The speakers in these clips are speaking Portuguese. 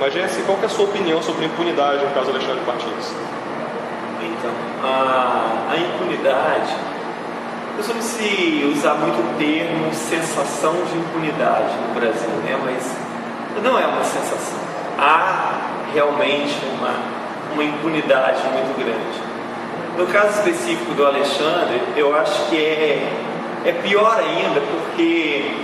Mas, Jesse, qual que é a sua opinião sobre impunidade no caso Alexandre Martins? Então, a impunidade, costuma-se usar muito o termo sensação de impunidade no Brasil, né? Mas não é uma sensação. Há realmente uma impunidade muito grande. No caso específico do Alexandre, eu acho que é pior ainda, porque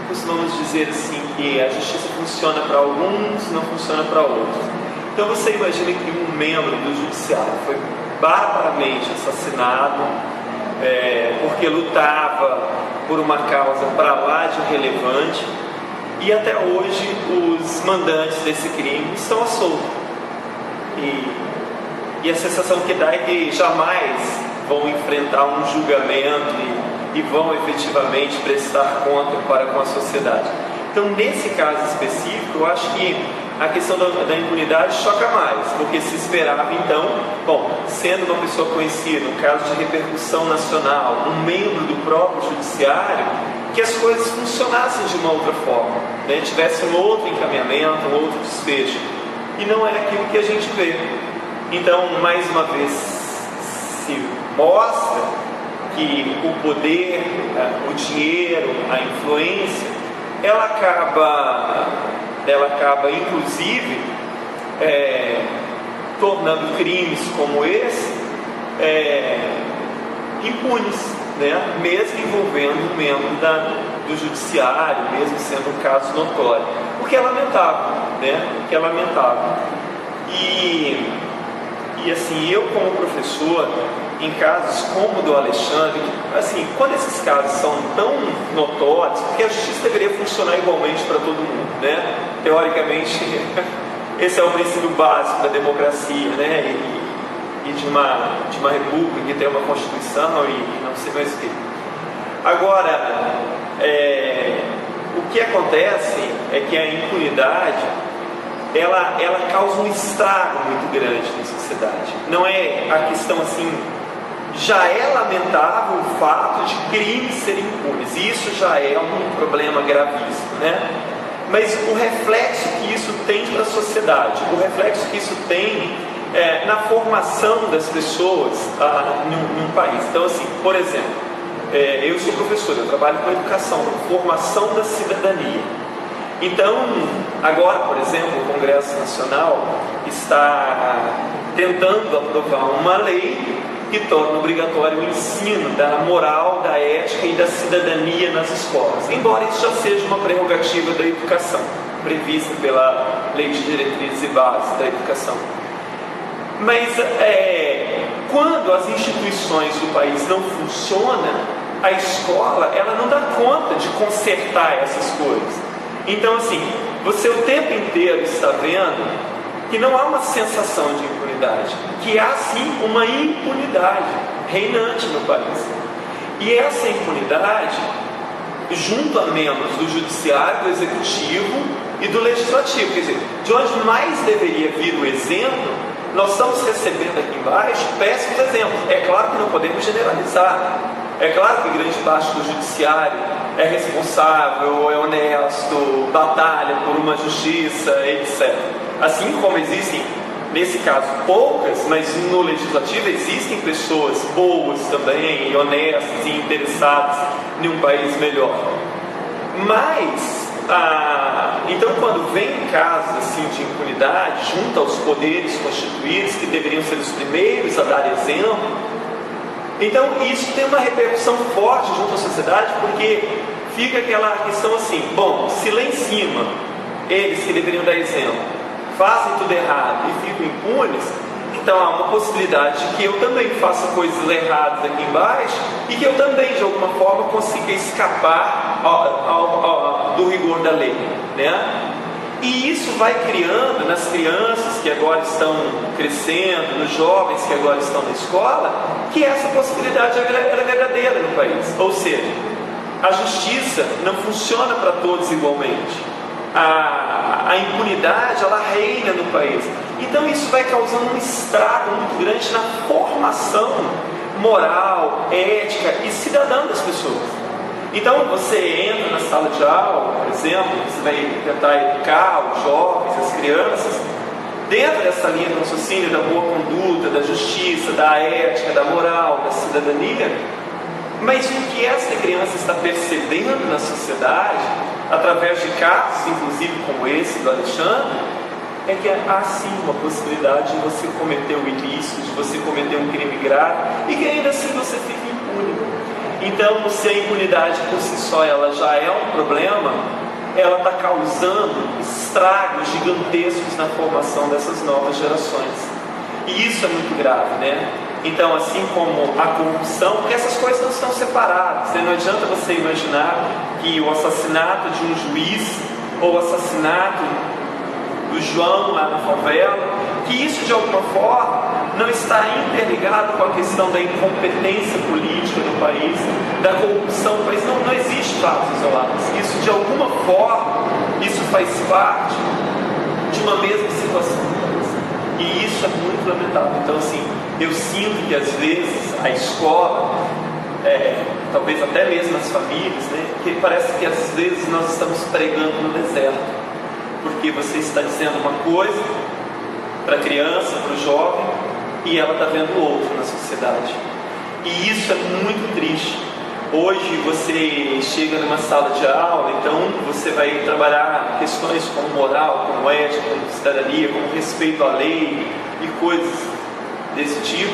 costumamos dizer assim que a justiça funciona para alguns, não funciona para outros. Então você imagina que um membro do judiciário foi barbaramente assassinado porque lutava por uma causa para lá de relevante, e até hoje os mandantes desse crime estão à solta. E a sensação que dá é que jamais vão enfrentar um julgamento e vão efetivamente prestar conta para com a sociedade. Então, nesse caso específico, eu acho que a questão da impunidade choca mais, porque se esperava, então, sendo uma pessoa conhecida, um caso de repercussão nacional, um membro do próprio judiciário, que as coisas funcionassem de uma outra forma, né? Tivesse um outro encaminhamento, um outro desfecho. E não é aquilo que a gente vê. Então, mais uma vez, se mostra que o poder, o dinheiro, a influência, ela acaba inclusive tornando crimes como esse impunes, né? Mesmo envolvendo um membro do judiciário, mesmo sendo um caso notório, o que é lamentável, né? O que é lamentável. E assim, eu como professor, em casos como o do Alexandre, assim, quando esses casos são tão notórios, porque a justiça deveria funcionar igualmente para todo mundo, né? Teoricamente, esse é o princípio básico da democracia, né? E de uma república que tem uma constituição e não sei mais o que. Agora, o que acontece é que a impunidade ela causa um estrago muito grande na sociedade. Não é a questão assim, já é lamentável o fato de crimes serem impunes, isso já é um problema gravíssimo, né? Mas o reflexo que isso tem para a sociedade, o reflexo que isso tem na formação das pessoas num país. Então, assim, por exemplo, eu sou professor, eu trabalho com educação, formação da cidadania. Então, agora, por exemplo, o Congresso Nacional está tentando aprovar uma lei que torna obrigatório o ensino da moral, da ética e da cidadania nas escolas, embora isso já seja uma prerrogativa da educação, prevista pela Lei de Diretrizes e Bases da Educação. Mas quando as instituições do país não funcionam, a escola ela não dá conta de consertar essas coisas. Então, assim, você o tempo inteiro está vendo que não há uma sensação de impunidade, que há sim uma impunidade reinante no país. E essa impunidade, junto a membros do judiciário, do executivo e do legislativo, quer dizer, de onde mais deveria vir o exemplo, nós estamos recebendo aqui embaixo péssimos exemplos. É claro que não podemos generalizar. É claro que grande parte do judiciário é responsável, é honesto, batalha por uma justiça, etc. Assim como existem, nesse caso, poucas, mas no legislativo existem pessoas boas também, honestas e interessadas em um país melhor. Mas, então quando vem casos assim, de impunidade, junto aos poderes constituídos, que deveriam ser os primeiros a dar exemplo, então isso tem uma repercussão forte junto à sociedade, porque fica aquela questão assim, se lá em cima, eles que deveriam dar exemplo, fazem tudo errado e ficam impunes, então há uma possibilidade de que eu também faça coisas erradas aqui embaixo e que eu também, de alguma forma, consiga escapar do rigor da lei, né? E isso vai criando nas crianças que agora estão crescendo, nos jovens que agora estão na escola, que essa possibilidade é verdadeira no país. Ou seja, a justiça não funciona para todos igualmente. A impunidade, ela reina no país. Então isso vai causando um estrago muito grande na formação moral, ética e cidadã das pessoas. Então você entra na sala de aula, por exemplo, você vai tentar educar os jovens, as crianças, dentro dessa linha do raciocínio da boa conduta, da justiça, da ética, da moral, da cidadania. Mas o que essa criança está percebendo na sociedade, através de casos, inclusive como esse do Alexandre, é que há sim uma possibilidade de você cometer um ilícito, de você cometer um crime grave, e que ainda assim você fica impune. Então, se a impunidade por si só ela já é um problema, ela está causando estragos gigantescos na formação dessas novas gerações. E isso é muito grave, né? Então, assim como a corrupção, porque essas coisas não estão separadas, né? Não adianta você imaginar que o assassinato de um juiz ou o assassinato do João lá na favela, que isso de alguma forma não está interligado com a questão da incompetência política do país, da corrupção do país. Não existe fatos isolados. Isso de alguma forma, isso faz parte de uma mesma situação do país. E isso é muito lamentável. Então, assim, eu sinto que às vezes a escola, talvez até mesmo as famílias, né, que parece que às vezes nós estamos pregando no deserto, porque você está dizendo uma coisa para a criança, para o jovem, e ela está vendo outra na sociedade. E isso é muito triste. Hoje você chega numa sala de aula, então você vai trabalhar questões como moral, como ética, como cidadania, como respeito à lei e coisas desse tipo.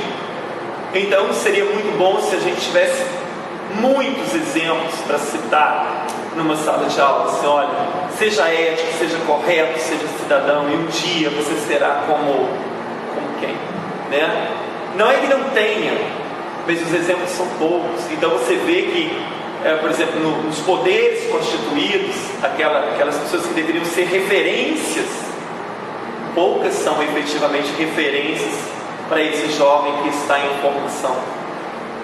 Então seria muito bom se a gente tivesse muitos exemplos para citar numa sala de aula, assim, olha, seja ético, seja correto, seja cidadão, e um dia você será como quem, né? Não é que não tenha, mas os exemplos são poucos. Então você vê que, por exemplo, nos poderes constituídos, aquelas pessoas que deveriam ser referências, poucas são efetivamente referências para esse jovem que está em formação.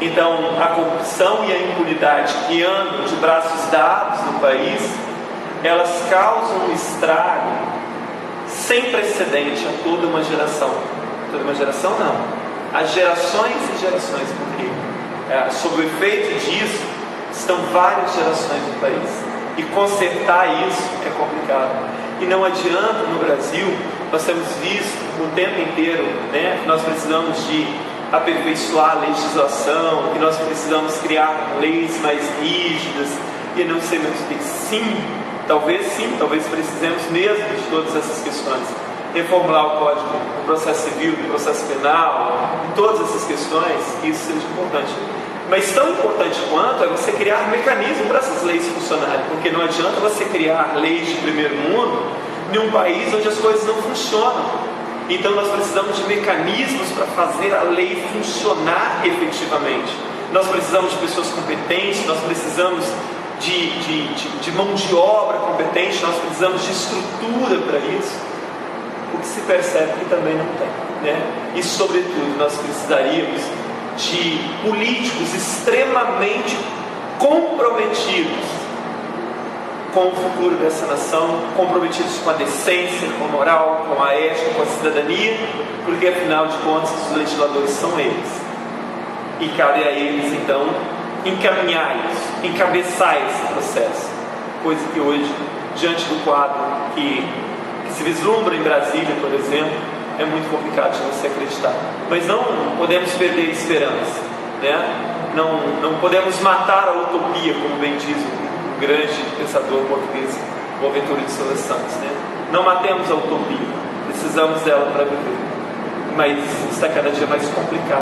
Então, a corrupção e a impunidade que andam de braços dados no país, elas causam um estrago sem precedente a toda uma geração. Toda uma geração não, a gerações e gerações, porque sob o efeito disso estão várias gerações no país, e consertar isso é complicado. E não adianta, no Brasil, nós temos visto o tempo inteiro, né, que nós precisamos de aperfeiçoar a legislação, que nós precisamos criar leis mais rígidas, e não sei mais o que. Sim, talvez precisemos mesmo de todas essas questões. Reformular o Código do Processo Civil, do Processo Penal, todas essas questões, isso seja importante. Mas tão importante quanto é você criar mecanismos para essas leis funcionarem, porque não adianta você criar leis de primeiro mundo em um país onde as coisas não funcionam. Então nós precisamos de mecanismos para fazer a lei funcionar efetivamente. Nós precisamos de pessoas competentes, nós precisamos de mão de obra competente, nós precisamos de estrutura para isso. O que se percebe que também não tem, né? E sobretudo nós precisaríamos de políticos extremamente comprometidos com o futuro dessa nação, comprometidos com a decência, com a moral, com a ética, com a cidadania, porque afinal de contas os legisladores são eles, e cabe a eles então encaminhar isso, encabeçar esse processo, coisa que hoje, diante do quadro que se vislumbra em Brasília, por exemplo, é muito complicado de você acreditar. Mas não podemos perder a esperança, né? Não podemos matar a utopia, como bem diz o grande pensador português Boaventura de Sousa Santos, né? Não matemos a utopia, precisamos dela para viver, mas está cada dia mais complicado.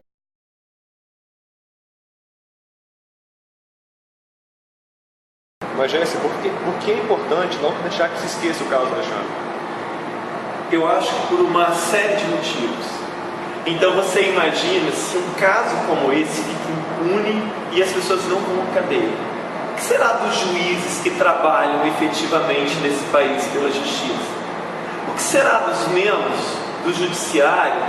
Mas, Jesse, por que é importante não deixar que se esqueça o caso do Alexandre? Eu acho que por uma série de motivos. Então você imagina se um caso como esse fica impune e as pessoas não vão à cadeia. O que será dos juízes que trabalham efetivamente nesse país pela justiça? O que será dos membros do judiciário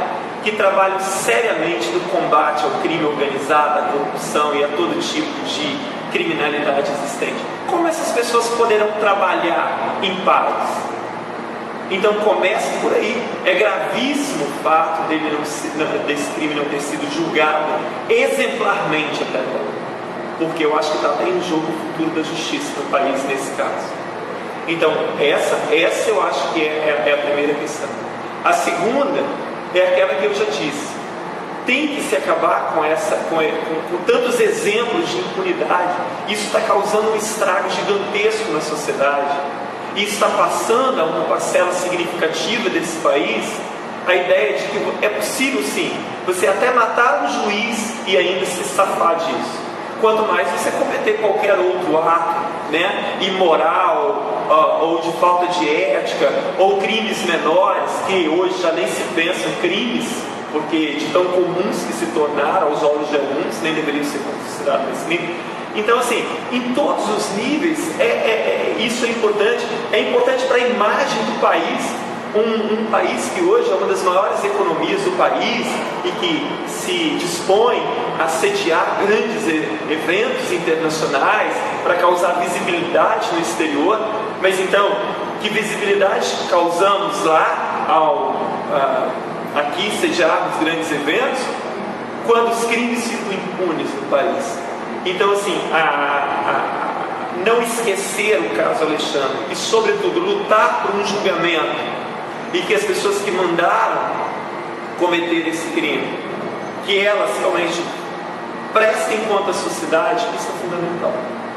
que trabalham seriamente no combate ao crime organizado, à corrupção e a todo tipo de criminalidade existente? Como essas pessoas poderão trabalhar em paz? Então comece por aí. É gravíssimo o fato desse crime não ter sido julgado exemplarmente até agora. porque eu acho que está até em jogo o futuro da justiça no país nesse caso. Então, essa eu acho que é a primeira questão. A segunda é aquela que eu já disse. Tem que se acabar com tantos exemplos de impunidade. Isso está causando um estrago gigantesco na sociedade. Isso está passando a uma parcela significativa desse país a ideia de que é possível sim, você até matar um juiz e ainda se safar disso. Quanto mais você cometer qualquer outro ato, né, imoral, ou de falta de ética, ou crimes menores, que hoje já nem se pensam crimes, porque de tão comuns que se tornaram aos olhos de alguns, nem deveriam ser considerados nesse nível. Então, assim, em todos os níveis, isso é importante para a imagem do país. Um país que hoje é uma das maiores economias do país e que se dispõe a sediar grandes eventos internacionais para causar visibilidade no exterior. Mas então, que visibilidade causamos lá ao aqui sediarmos grandes eventos, quando os crimes ficam impunes no país? Então, assim, não esquecer o caso Alexandre e, sobretudo, lutar por um julgamento e que as pessoas que mandaram cometer esse crime, que elas realmente prestem conta à sociedade, isso é fundamental,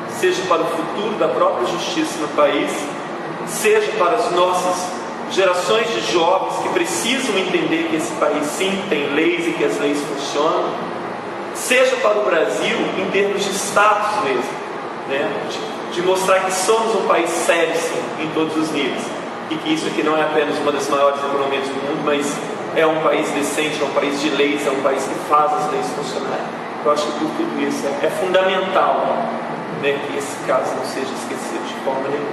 seja para o futuro da própria justiça no país, seja para as nossas gerações de jovens que precisam entender que esse país sim tem leis e que as leis funcionam, seja para o Brasil em termos de status mesmo, né? de mostrar que somos um país sério sim, em todos os níveis, e que isso aqui não é apenas uma das maiores economias do mundo, mas é um país decente, é um país de leis, é um país que faz as leis funcionarem. Eu acho que por tudo isso é fundamental, né, que esse caso não seja esquecido de forma nenhuma.